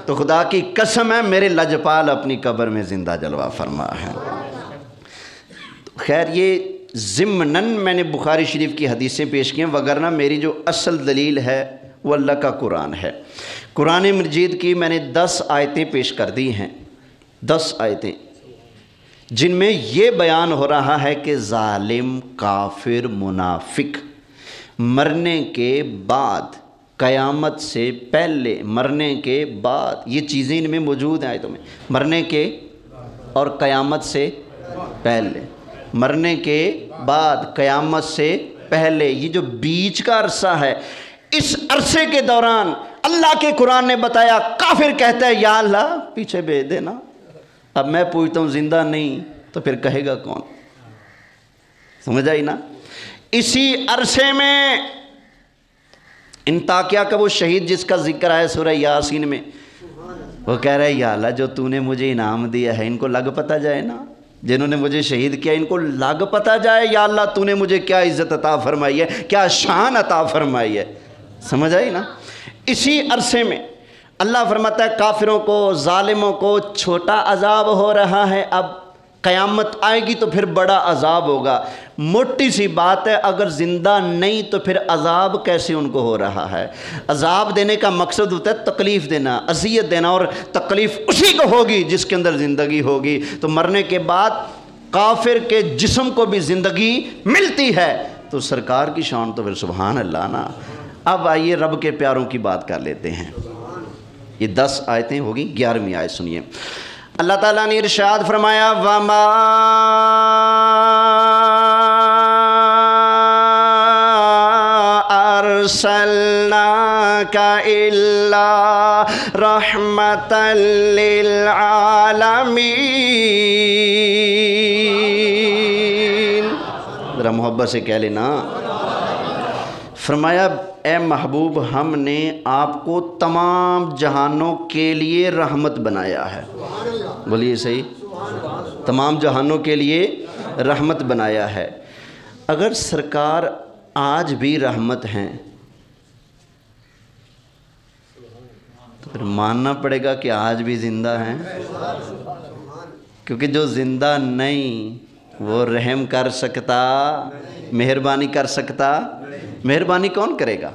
تو خدا کی قسم ہے میرے لجپال اپنی قبر میں زندہ جلوہ فرما ہے۔ خیر یہ ضمناً میں نے بخاری شریف کی حدیثیں پیش کی ہیں، وگرنہ میری جو اصل دلیل ہے وہ اللہ کا قرآن ہے۔ قرآن مجید کی میں نے 10 آیتیں پیش کر دی ہیں، 10 آیتیں جن میں یہ بیان ہو رہا ہے کہ ظالم، کافر، منافق مرنے کے بعد، قیامت سے پہلے، مرنے کے بعد، یہ چیزیں ان میں موجود ہیں آیتوں میں، مرنے کے اور قیامت سے پہلے، مرنے کے بعد، قیامت سے پہلے، یہ جو بیچ کا عرصہ ہے، اس عرصے کے دوران اللہ کے قرآن نے بتایا کافر کہتا ہے یا اللہ پیچھے بھیج دینا۔ اب میں پوچھتا ہوں زندہ نہیں تو پھر کہے گا کون؟ سمجھ آئی نا؟ اسی عرصے میں انطاکیہ کا وہ شہید جس کا ذکر ہے سورہ یاسین میں، وہ کہہ رہا ہے یا اللہ جو تو نے مجھے انعام دیا ہے ان کو لگ پتہ جائے نا، جنہوں نے مجھے شہید کیا ان کو لگ پتہ جائے، یا اللہ تو نے مجھے کیا عزت عطا فرمائی ہے، کیا شان عطا فرمائی ہے۔ سمجھ آئی نا؟ اسی عرصے میں اللہ فرماتا ہے کافروں کو، ظالموں کو چھوٹا عذاب ہو رہا ہے، اب قیامت آئے گی تو پھر عذاب عذاب ہوگا۔ موٹی سی بات ہے، اگر زندہ نہیں تو پھر عذاب کیسے ان کو ہو رہا ہے؟ عذاب دینے کا مقصد ہوتا ہے تکلیف دینا، اذیت دینا، اور تکلیف اسی کو ہوگی جس کے اندر زندگی ہوگی۔ تو مرنے کے بعد کافر کے جسم کو بھی زندگی ملتی ہے، تو سرکار کی شان تو پھر سبحان اللہ نا۔ اب آئیے رب کے پیاروں کی بات کر لیتے ہیں۔ یہ 10 آیتیں ہوگی، 11ویں آیت سنیے۔ اللہ تعالیٰ نے ارشاد فرمایا وَمَا أَرْسَلْنَاكَ إِلَّا رَحْمَةً لِّلْعَالَمِينَ۔ ذرا محبت سے کہہ لینا۔ فرمایا اے محبوب ہم نے آپ کو تمام جہانوں کے لیے رحمت بنایا ہے۔ بولیے صحیح، تمام جہانوں کے لیے رحمت بنایا ہے۔ اگر سرکار آج بھی رحمت ہیں تو پھر ماننا پڑے گا کہ آج بھی زندہ ہیں، کیونکہ جو زندہ نہیں وہ رحم کر سکتا، مہربانی کر سکتا؟ مہربانی کون کرے گا؟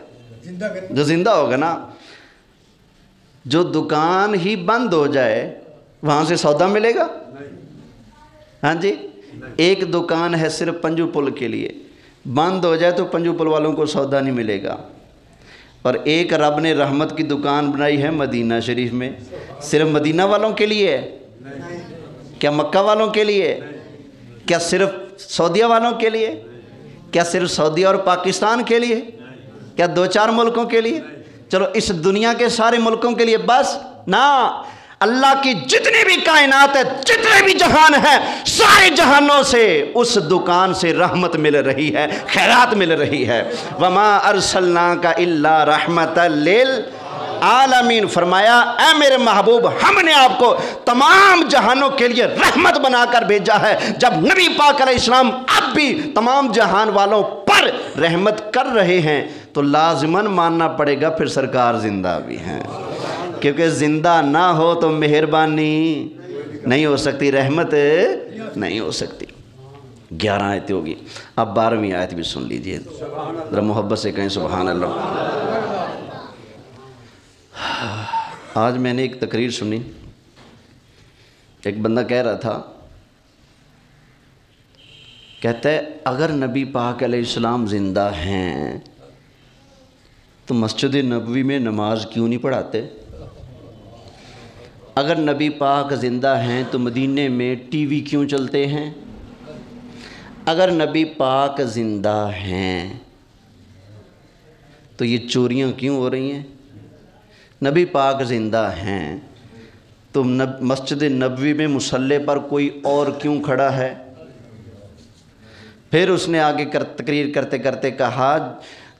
جو زندہ ہوگا نا۔ جو دکان ہی بند ہو جائے وہاں سے سودا ملے گا؟ ہاں جی، ایک دکان ہے صرف پنجو پل کے لیے، بند ہو جائے تو پنجو پل والوں کو سودا نہیں ملے گا۔ اور ایک رب نے رحمت کی دکان بنائی ہے مدینہ شریف میں، صرف مدینہ والوں کے لیے ہے؟ کیا مکہ والوں کے لیے؟ کیا صرف سعودیہ والوں کے لیے؟ کیا صرف سعودیہ اور پاکستان کے لیے؟ کیا 2-4 ملکوں کے لیے؟ چلو اس دنیا کے سارے ملکوں کے لیے بس نا، اللہ کی جتنی بھی کائنات ہے، جتنے بھی جہان ہیں، سارے جہانوں سے اس دکان سے رحمت مل رہی ہے، خیرات مل رہی ہے۔ وَمَا أَرْسَلْنَاكَ إِلَّا رَحْمَةً لِّلْعَالَمِينَ، فرمایا اے میرے محبوب ہم نے آپ کو تمام جہانوں کے لیے رحمت بنا کر بھیجا ہے۔ جب نبی پاک علیہ السلام اب بھی تمام جہان والوں پر رحمت کر رہے ہیں تو لازماً ماننا پڑے گا پھر سرکار زندہ بھی ہیں، کیونکہ زندہ نہ ہو تو مہربانی نہیں ہو سکتی، رحمت نہیں ہو سکتی۔ 11 آیتیں ہوگی. اب 12ویں آیت بھی سن لیجئے، ذرا محبت سے کہیں سبحان اللہ. آج میں نے ایک تقریر سنی، ایک بندہ کہہ رہا تھا، کہتا ہے اگر نبی پاک علیہ السلام زندہ ہیں تو مسجد نبوی میں نماز کیوں نہیں پڑھاتے؟ اگر نبی پاک زندہ ہیں تو مدینے میں ٹی وی کیوں چلتے ہیں؟ اگر نبی پاک زندہ ہیں تو یہ چوریاں کیوں ہو رہی ہیں؟ نبی پاک زندہ ہیں تو مسجد نبوی میں مصلی پر کوئی اور کیوں کھڑا ہے؟ پھر اس نے آگے تقریر کرتے کرتے کہا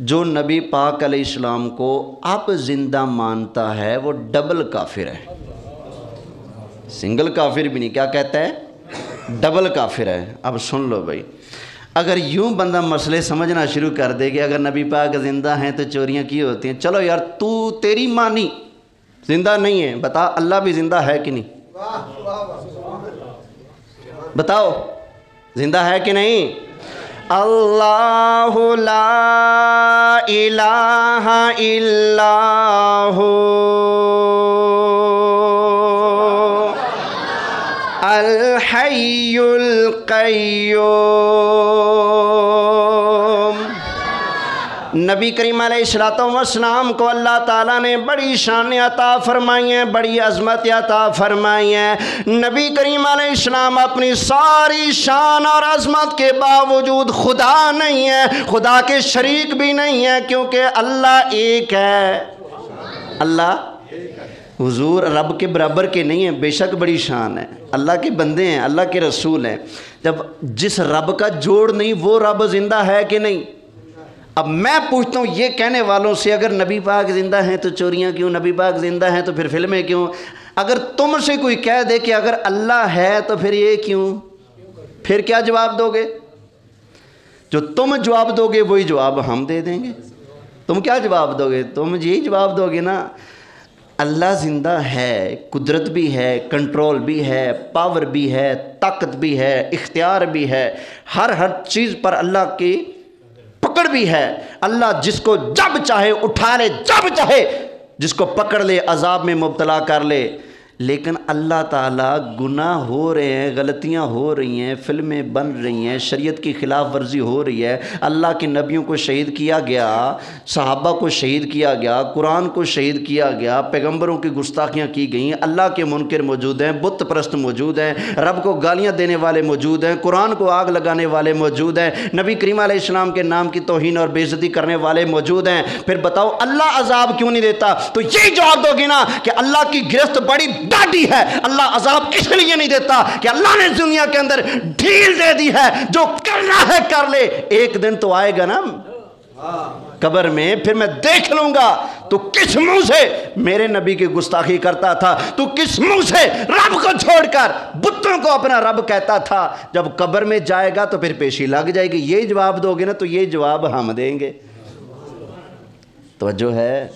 جو نبی پاک علیہ السلام کو اب زندہ مانتا ہے وہ ڈبل کافر ہے، سنگل کافر بھی نہیں. کیا کہتا ہے؟ ڈبل کافر ہے. اب سن لو بھائی، اگر یوں بندہ مسئلے سمجھنا شروع کر دے کہ اگر نبی پاک زندہ ہیں تو چوریاں کی ہوتی ہیں، چلو یار تیری مانی زندہ نہیں ہے، بتا اللہ بھی زندہ ہے کہ نہیں؟ بتاؤ زندہ ہے کہ نہیں؟ اللہ لا الہ الا ہو الحی القیوم. نبی کریم علیہ السلام کو اللہ تعالیٰ نے بڑی شان عطا فرمائی ہیں، بڑی عظمت عطا فرمائی ہیں. نبی کریم علیہ السلام اپنی ساری شان اور عظمت کے باوجود خدا نہیں ہے، خدا کے شریک بھی نہیں ہے، کیونکہ اللہ ایک ہے. اللہ حضور رب کے برابر کے نہیں ہیں، بے شک بڑی شان ہے، اللہ کے بندے ہیں، اللہ کے رسول ہیں. جب جس رب کا جوڑ نہیں وہ رب زندہ ہے کہ نہیں؟ اب میں پوچھتا ہوں یہ کہنے والوں سے، اگر نبی پاک زندہ ہیں تو چوریاں کیوں؟ نبی پاک زندہ ہیں تو پھر فلمیں کیوں؟ اگر تم سے کوئی کہہ دے کہ اگر اللہ ہے تو پھر یہ کیوں؟ پھر کیا جواب دو گے؟ جو تم جواب دو گے وہی جواب ہم دے دیں گے. تم کیا جواب دو گے؟ تم یہی جواب دو گے نا، اللہ زندہ ہے، قدرت بھی ہے، کنٹرول بھی ہے، پاور بھی ہے، طاقت بھی ہے، اختیار بھی ہے، ہر چیز پر اللہ کی پکڑ بھی ہے. اللہ جس کو جب چاہے اٹھا لے، جب چاہے جس کو پکڑ لے عذاب میں مبتلا کر لے. لیکن اللہ تعالیٰ گناہ ہو رہے ہیں، غلطیاں ہو رہی ہیں، فلمیں بن رہی ہیں، شریعت کی خلاف ورزی ہو رہی ہے، اللہ کے نبیوں کو شہید کیا گیا، صحابہ کو شہید کیا گیا، قرآن کو شہید کیا گیا، پیغمبروں کی گستاخیاں کی گئیں، اللہ کے منکر موجود ہیں، بت پرست موجود ہیں، رب کو گالیاں دینے والے موجود ہیں، قرآن کو آگ لگانے والے موجود ہیں، نبی کریم علیہ السلام کے نام کی توہین اور بے عزتی کرنے والے موجود ہیں. پھر بتاؤ اللہ عذاب کیوں نہیں دیتا؟ تو یہی جواب دو گے نا کہ اللہ کی گرفت بڑی ڈاڈی ہے. اللہ عذاب اس لیے نہیں دیتا کہ اللہ نے دنیا کے اندر ڈھیل دے دی ہے، جو کرنا ہے کر لے، ایک دن تو آئے گا نا قبر میں، پھر میں دیکھ لوں گا تو کس منہ سے میرے نبی کی گستاخی کرتا تھا، تو کس منہ سے رب کو چھوڑ کر بتوں کو اپنا رب کہتا تھا. جب قبر میں جائے گا تو پھر پیشی لگ جائے گی. یہ جواب دو گے نا تو یہ جواب ہم دیں گے. توجہ ہے؟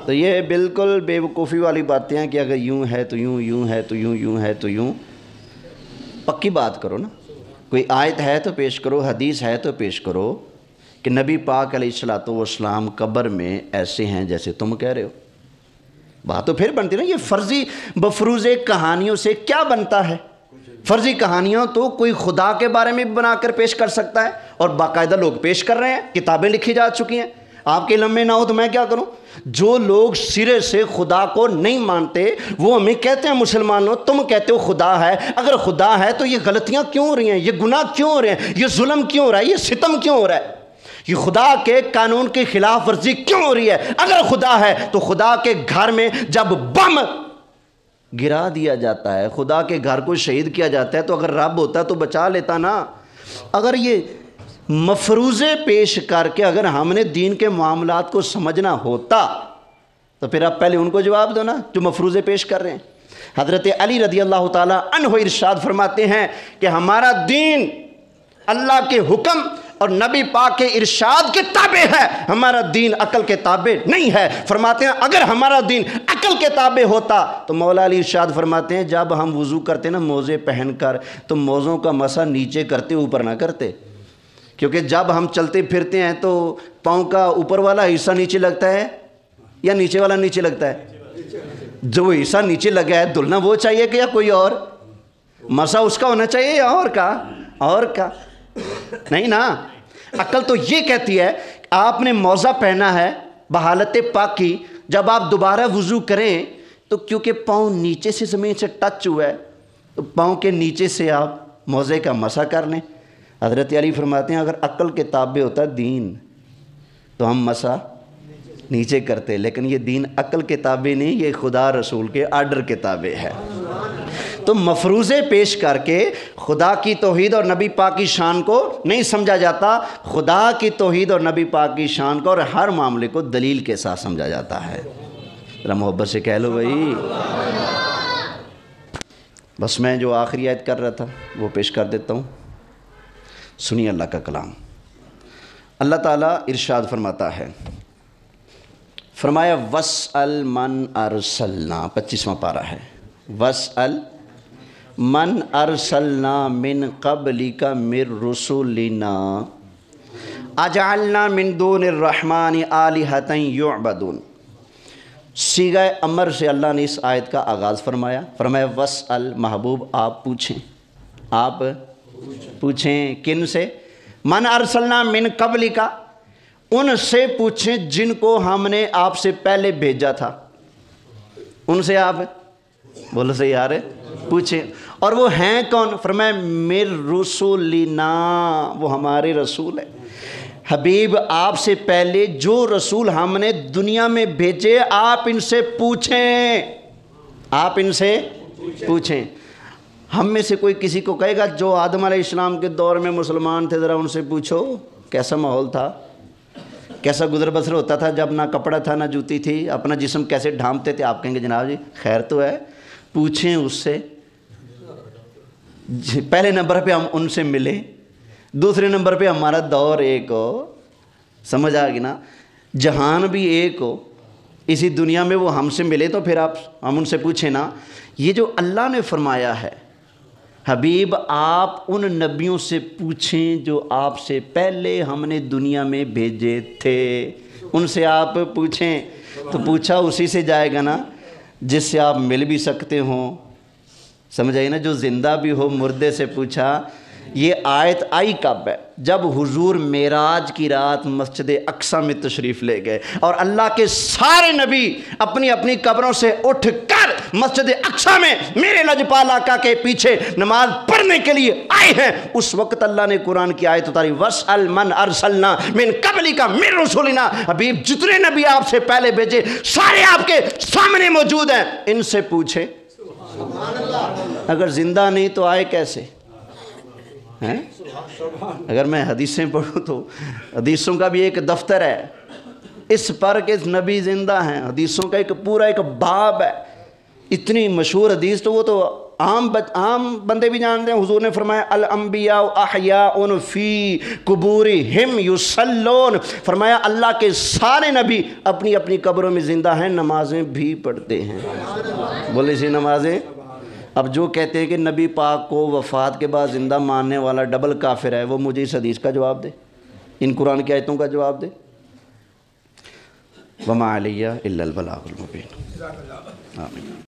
تو یہ بالکل بے وقوفی والی باتیں ہیں کہ اگر یوں ہے تو یوں، یوں ہے تو یوں، یوں ہے تو یوں. پکی بات کرو نا، کوئی آیت ہے تو پیش کرو، حدیث ہے تو پیش کرو کہ نبی پاک علیہ السلام قبر میں ایسے ہیں جیسے تم کہہ رہے ہو. بات تو پھر بنتی نا. یہ فرضی بفروز کہانیوں سے کیا بنتا ہے؟ فرضی کہانیاں تو کوئی خدا کے بارے میں بنا کر پیش کر سکتا ہے، اور باقاعدہ لوگ پیش کر رہے ہیں، کتابیں لکھی جا چکی ہیں. آپ کے علم میں نہ ہو تو میں کیا کروں؟ جو لوگ سرے سے خدا کو نہیں مانتے وہ ہمیں کہتے ہیں مسلمانوں تم کہتے ہو خدا ہے. اگر خدا ہے تو یہ غلطیاں کیوں ہو رہی ہیں؟ یہ گناہ کیوں ہو رہے ہیں؟ یہ ظلم کیوں ہو رہا ہے؟ یہ ستم کیوں ہو رہا ہے؟ یہ خدا کے قانون کی خلاف ورزی کیوں ہو رہی ہے؟ اگر خدا ہے تو خدا کے گھر میں جب بم گرا دیا جاتا ہے، خدا کے گھر کو شہید کیا جاتا ہے، تو اگر رب ہوتا تو بچا لیتا نا. اگر یہ مفروضے پیش کر کے اگر ہم نے دین کے معاملات کو سمجھنا ہوتا تو پھر آپ پہلے ان کو جواب دو نا جو مفروضے پیش کر رہے ہیں. حضرت علی رضی اللہ تعالیٰ عنہ ارشاد فرماتے ہیں کہ ہمارا دین اللہ کے حکم اور نبی پاک کے ارشاد کے تابع ہے، ہمارا دین عقل کے تابع نہیں ہے۔ فرماتے ہیں اگر ہمارا دین عقل کے تابع ہوتا تو مولا علی ارشاد فرماتے ہیں جب ہم وضو کرتے نا موزے پہن کر تو موزوں کا مسح نیچے کرتے اوپر نہ کرتے، کیونکہ جب ہم چلتے پھرتے ہیں تو پاؤں کا اوپر والا حصہ نیچے لگتا ہے یا نیچے والا نیچے لگتا ہے؟ جو حصہ نیچے لگا ہے دھلنا وہ چاہیے کہ یا کوئی اور؟ مسح اس کا ہونا چاہیے یا اور کا نہیں نا۔ عقل تو یہ کہتی ہے آپ نے موزہ پہنا ہے بحالت پاکی، جب آپ دوبارہ وضو کریں تو کیونکہ پاؤں نیچے سے زمین سے ٹچ ہوا ہے تو پاؤں کے نیچے سے آپ موزے کا مسح کر لیں۔ حضرت علی فرماتے ہیں اگر عقل کے تابع ہوتا دین تو ہم مسح نیچے کرتے، لیکن یہ دین عقل کے تابع نہیں، یہ خدا رسول کے آرڈر کے تابع ہے۔ تو مفروضے پیش کر کے خدا کی توحید اور نبی پاک کی شان کو نہیں سمجھا جاتا، خدا کی توحید اور نبی پاک کی شان کو اور ہر معاملے کو دلیل کے ساتھ سمجھا جاتا ہے۔ ذرا محبت سے کہہ لو بھائی۔ بس میں جو آخری آیت کر رہا تھا وہ پیش کر دیتا ہوں، سنیے اللہ کا کلام۔ اللہ تعالیٰ ارشاد فرماتا ہے، فرمایا وَاسْأَلْ مَنْ أَرْسَلْنَا، 25واں پارہ ہے، وَاسْأَلْ مَنْ أَرْسَلْنَا مِنْ قَبْلِكَ مِنْ رُسُلِنَا أَجْعَلْنَا مِنْ دُونِ الرَّحْمَنِ آلِهَةً يُعْبَدُونَ۔ صیغہ امر سے اللہ نے اس آیت کا آغاز فرمایا وَاسْأَلْ، محبوب آپ پوچھیں کن سے؟ من ارسلنا من قبلک، ان سے پوچھیں جن کو ہم نے آپ سے پہلے بھیجا تھا، ان سے آپ بولو صحیح یار پوچھیں۔ اور وہ ہیں کون؟ فرمایا مِن رسولنا، وہ ہمارے رسول ہیں۔ حبیب آپ سے پہلے جو رسول ہم نے دنیا میں بھیجے آپ ان سے پوچھیں۔ ہم میں سے کوئی کسی کو کہے گا جو آدم علیہ السلام کے دور میں مسلمان تھے ذرا ان سے پوچھو کیسا ماحول تھا، کیسا گزر بسر ہوتا تھا، جب نہ کپڑا تھا نہ جوتی تھی، اپنا جسم کیسے ڈھانپتے تھے؟ آپ کہیں گے جناب جی خیر تو ہے، پوچھیں اس سے۔ پہلے نمبر پہ ہم ان سے ملیں، دوسرے نمبر پہ ہمارا دور ایک ہو، سمجھ آ گئی نا، جہان بھی ایک ہو، اسی دنیا میں وہ ہم سے ملے تو پھر ہم ان سے پوچھیں نا۔ یہ جو اللہ نے فرمایا ہے حبیب آپ ان نبیوں سے پوچھیں جو آپ سے پہلے ہم نے دنیا میں بھیجے تھے، ان سے آپ پوچھیں۔ تو پوچھا اسی سے جائے گا نا جس سے آپ مل بھی سکتے ہوں، سمجھ آئی نا، جو زندہ بھی ہو مردے سے پوچھا۔ یہ آیت آئی کب ہے؟ جب حضور معراج کی رات مسجد اقصیٰ میں تشریف لے گئے اور اللہ کے سارے نبی اپنی اپنی قبروں سے اٹھ کر مسجد اقصیٰ میں میرے لجپال آقا کے پیچھے نماز پڑھنے کے لیے آئے ہیں، اس وقت اللہ نے قرآن کی آیت اتاری وَاسْأَلْ مَنْ أَرْسَلْنَا مِنْ قَبْلِكَ مِنْ رُسُلِنَا۔ حبیب جتنے نبی آپ سے پہلے بھیجے سارے آپ کے سامنے موجود ہیں، ان سے پوچھیں۔ اگر زندہ نہیں تو آئے کیسے؟ اگر میں حدیثیں پڑھوں تو حدیثوں کا بھی ایک دفتر ہے اس پر کہ نبی زندہ ہیں، حدیثوں کا ایک پورا ایک باب ہے، اتنی مشہور حدیث تو وہ تو عام بندے بھی جانتے ہیں۔ حضور نے فرمایا الانبیاء احیاء فی قبورہم یصلون، فرمایا اللہ کے سارے نبی اپنی اپنی قبروں میں زندہ ہیں، نمازیں بھی پڑھتے ہیں۔ بولے سی نمازیں۔ اب جو کہتے ہیں کہ نبی پاک کو وفات کے بعد زندہ ماننے والا ڈبل کافر ہے، وہ مجھے اس حدیث کا جواب دے، ان قرآن کی آیتوں کا جواب دے۔ وما علیہ الا البلاغ المبین۔ آمین۔